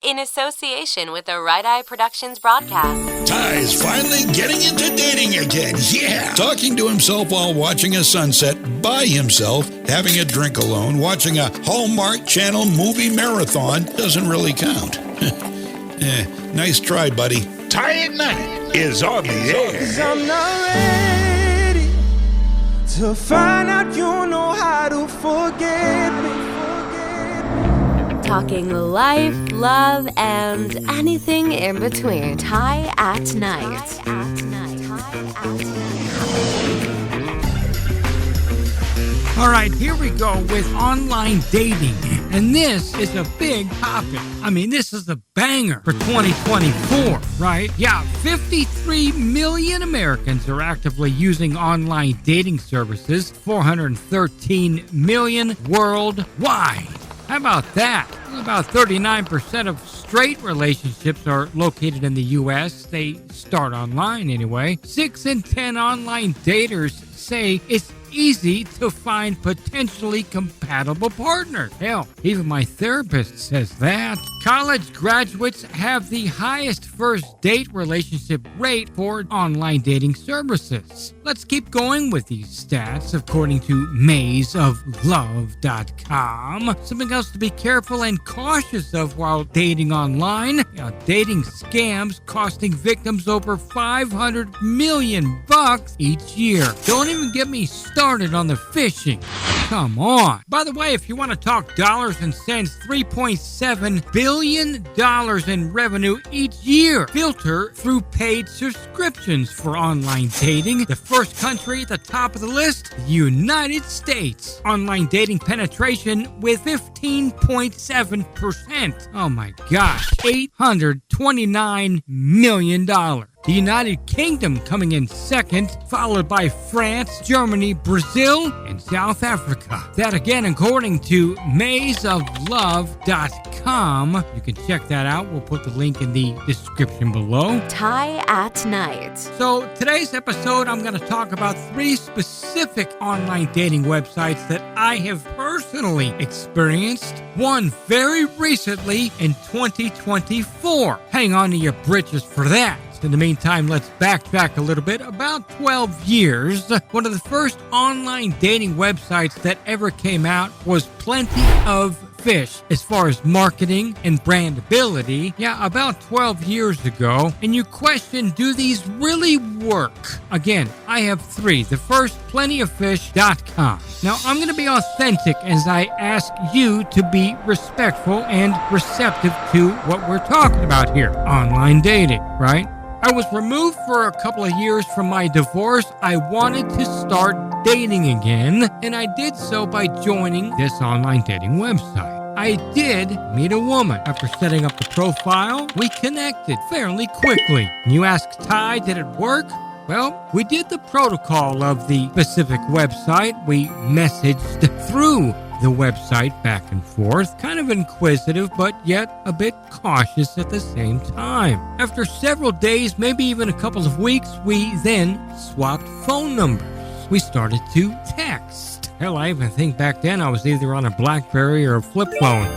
in association with the Right Eye Productions broadcast. Ty's finally getting into dating again, yeah! Talking to himself while watching a sunset by himself, having a drink alone, watching a Hallmark Channel movie marathon doesn't really count. Nice try, buddy. Ty at Night is on the air. 'Cause I'm not ready to find out you know how to forget me. Talking life, love, and anything in between. Ty at Night. All right, here we go with online dating. And this is a big topic. I mean, this is a banger for 2024, right? Yeah, 53 million Americans are actively using online dating services, 413 million worldwide. How about that? About 39% of straight relationships are located in the U.S. They start online anyway. 6 in 10 online daters say it's easy to find potentially compatible partners. Hell, even my therapist says that. College graduates have the highest first date relationship rate for online dating services. Let's keep going with these stats according to mazeoflove.com. Something else to be careful and cautious of while dating online. Dating scams costing victims over $500 million each year. Don't even get me started on the phishing. Come on. By the way, if you want to talk dollars and cents, $3.7 billion in revenue each year filter through paid subscriptions for online dating. The first country at the top of the list, the United States. Online dating penetration with 15.7%. Oh my gosh. $829 million. The United Kingdom coming in second, followed by France, Germany, Brazil, and South Africa. That again, according to mazeoflove.com. You can check that out. We'll put the link in the description below. Ty at Night. So today's episode, I'm going to talk about 3 specific online dating websites that I have personally experienced. One very recently in 2024. Hang on to your britches for that. In the meantime, let's backtrack a little bit. About 12 years, one of the first online dating websites that ever came out was Plenty of Fish as far as marketing and brandability. Yeah, about 12 years ago. And you question, do these really work? Again, I have 3. The first, plentyoffish.com. Now, I'm going to be authentic as I ask you to be respectful and receptive to what we're talking about here. Online dating, right? I was removed for a couple of years from my divorce. I wanted to start dating again, and I did so by joining this online dating website. I did meet a woman. After setting up the profile, we connected fairly quickly. And you ask, Ty, did it work? Well, we did the protocol of the specific website. We messaged through the website back and forth, kind of inquisitive, but yet a bit cautious at the same time. After several days, maybe even a couple of weeks, we then swapped phone numbers. We started to text. Hell, I even think back then I was either on a BlackBerry or a flip phone.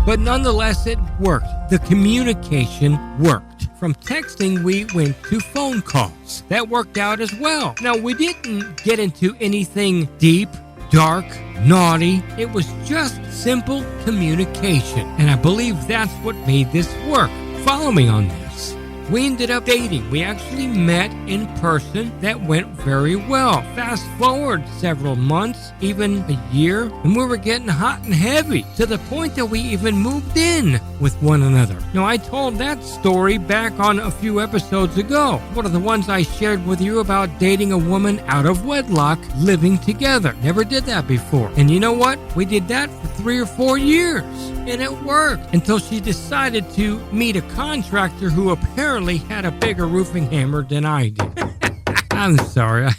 But nonetheless, it worked. The communication worked. From texting, we went to phone calls. That worked out as well. Now, we didn't get into anything deep, dark, naughty. It was just simple communication. And I believe that's what made this work. Follow me on this. We ended up dating. We actually met in person. That went very well. Fast forward several months, even a year, and we were getting hot and heavy to the point that we even moved in with one another. Now, I told that story back on a few episodes ago. One of the ones I shared with you about dating a woman out of wedlock, living together. Never did that before. And you know what? We did that for 3 or 4 years. And it worked until she decided to meet a contractor who apparently had a bigger roofing hammer than I did. I'm sorry.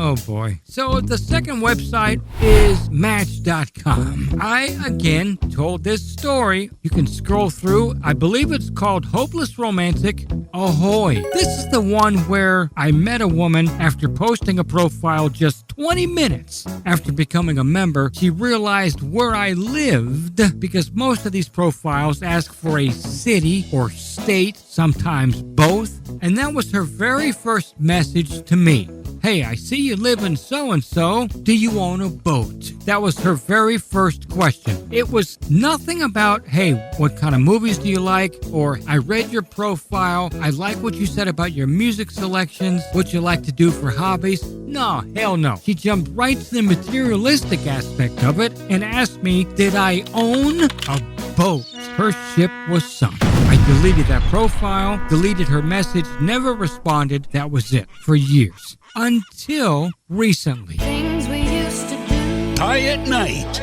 Oh boy. So the second website is Match.com. I again told this story. You can scroll through. I believe it's called Hopeless Romantic Ahoy. This is the one where I met a woman after posting a profile just 20 minutes after becoming a member. She realized where I lived because most of these profiles ask for a city or state, sometimes both. And that was her very first message to me. Hey, I see you live in so-and-so. Do you own a boat? That was her very first question. It was nothing about, hey, what kind of movies do you like? Or I read your profile. I like what you said about your music selections, what you like to do for hobbies. No, hell no. She jumped right to the materialistic aspect of it and asked me, did I own a boat? Her ship was sunk. I deleted that profile, deleted her message, never responded. That was it for years. Until recently. Things we used to do. Tie at Night.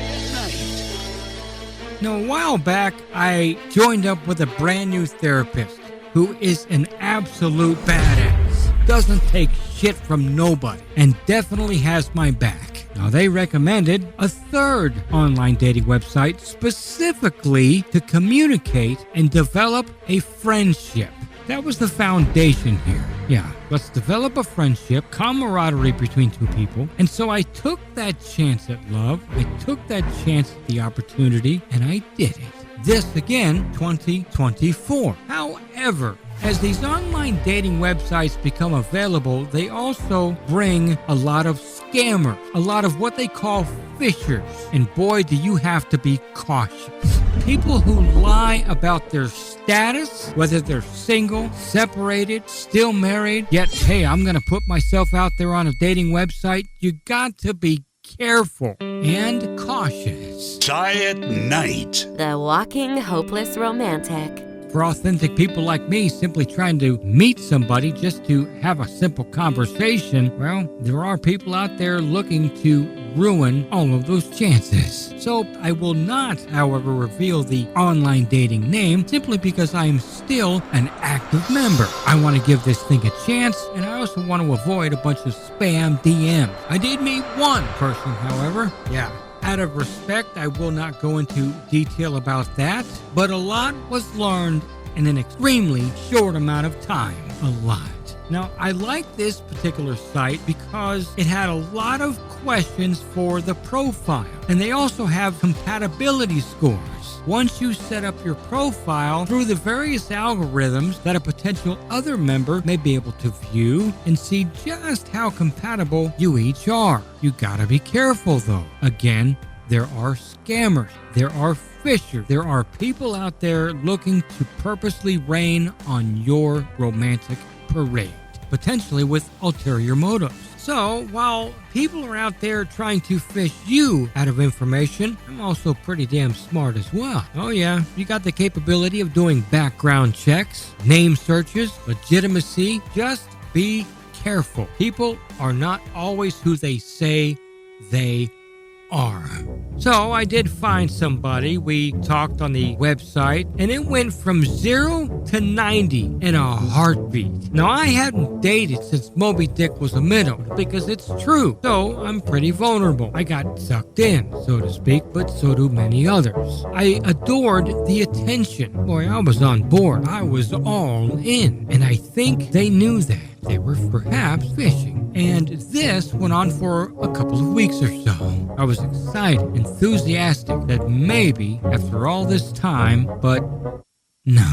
Now, a while back, I joined up with a brand new therapist who is an absolute badass. Doesn't take shit from nobody and definitely has my back. Now, they recommended a third online dating website specifically to communicate and develop a friendship. That was the foundation here. Yeah, let's develop a friendship, camaraderie between two people. And so I took that chance at love. I took that chance at the opportunity, and I did it. This again, 2024. However, as these online dating websites become available, they also bring a lot of scammers, a lot of what they call fishers. And boy, do you have to be cautious. People who lie about their status, whether they're single, separated, still married, yet, hey, I'm going to put myself out there on a dating website. You got to be careful and cautious. Tie at Night. The Walking Hopeless Romantic. For authentic people like me simply trying to meet somebody just to have a simple conversation, well, there are people out there looking to ruin all of those chances. So I will not, however, reveal the online dating name simply because I am still an active member. I want to give this thing a chance, and I also want to avoid a bunch of spam DMs. I did meet one person, however. Yeah. Out of respect, I will not go into detail about that, but a lot was learned in an extremely short amount of time. A lot. Now, I like this particular site because it had a lot of questions for the profile, and they also have compatibility scores. Once you set up your profile through the various algorithms that a potential other member may be able to view and see just how compatible you each are. You gotta be careful though. Again, there are scammers, there are fishers, there are people out there looking to purposely rain on your romantic parade, potentially with ulterior motives. So, while people are out there trying to fish you out of information, I'm also pretty damn smart as well. Oh yeah, you got the capability of doing background checks, name searches, legitimacy. Just be careful. People are not always who they say they are. So I did find somebody. We talked on the website and it went from 0 to 90 in a heartbeat. Now I hadn't dated since Moby Dick was a minnow because it's true. So I'm pretty vulnerable. I got sucked in, so to speak, but so do many others. I adored the attention. Boy, I was on board. I was all in. And I think they knew that. They were perhaps fishing. And this went on for a couple of weeks or so. I was excited, enthusiastic that maybe after all this time, but no.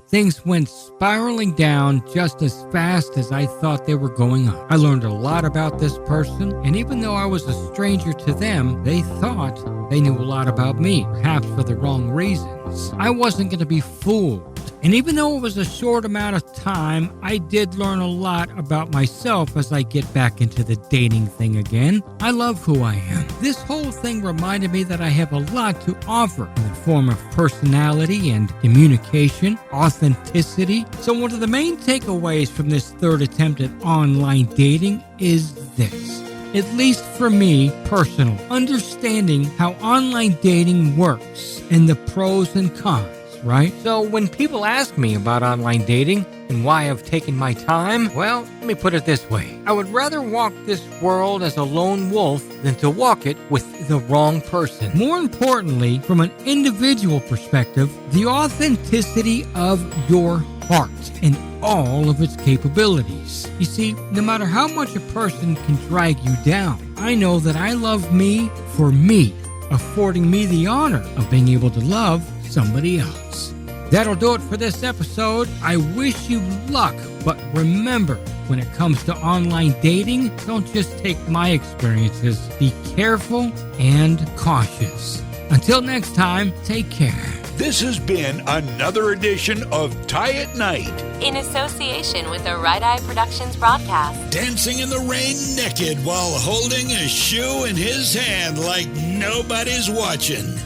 Things went spiraling down just as fast as I thought they were going up. I learned a lot about this person, and even though I was a stranger to them, they thought they knew a lot about me, perhaps for the wrong reasons. I wasn't going to be fooled. And even though it was a short amount of time, I did learn a lot about myself as I get back into the dating thing again. I love who I am. This whole thing reminded me that I have a lot to offer in the form of personality and communication, authenticity. So one of the main takeaways from this third attempt at online dating is this. At least for me personally, understanding how online dating works and the pros and cons. Right? So when people ask me about online dating, And why I've taken my time? Well, let me put it this way. I would rather walk this world as a lone wolf than to walk it with the wrong person. More importantly, from an individual perspective, the authenticity of your heart and all of its capabilities. You see, no matter how much a person can drag you down, I know that I love me for me, affording me the honor of being able to love somebody else. That'll do it for this episode. I wish you luck, but remember, when it comes to online dating, don't just take my experiences. Be careful and cautious. Until next time, take care. This has been another edition of Tie at Night. In association with the Right Eye Productions broadcast. Dancing in the rain naked while holding a shoe in his hand like nobody's watching.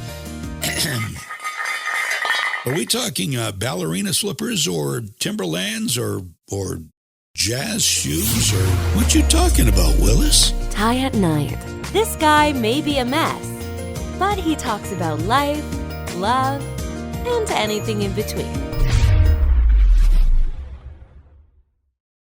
Are we talking ballerina slippers or Timberlands or jazz shoes or what you talking about, Willis? Tie at Night. This guy may be a mess, but he talks about life, love, and anything in between.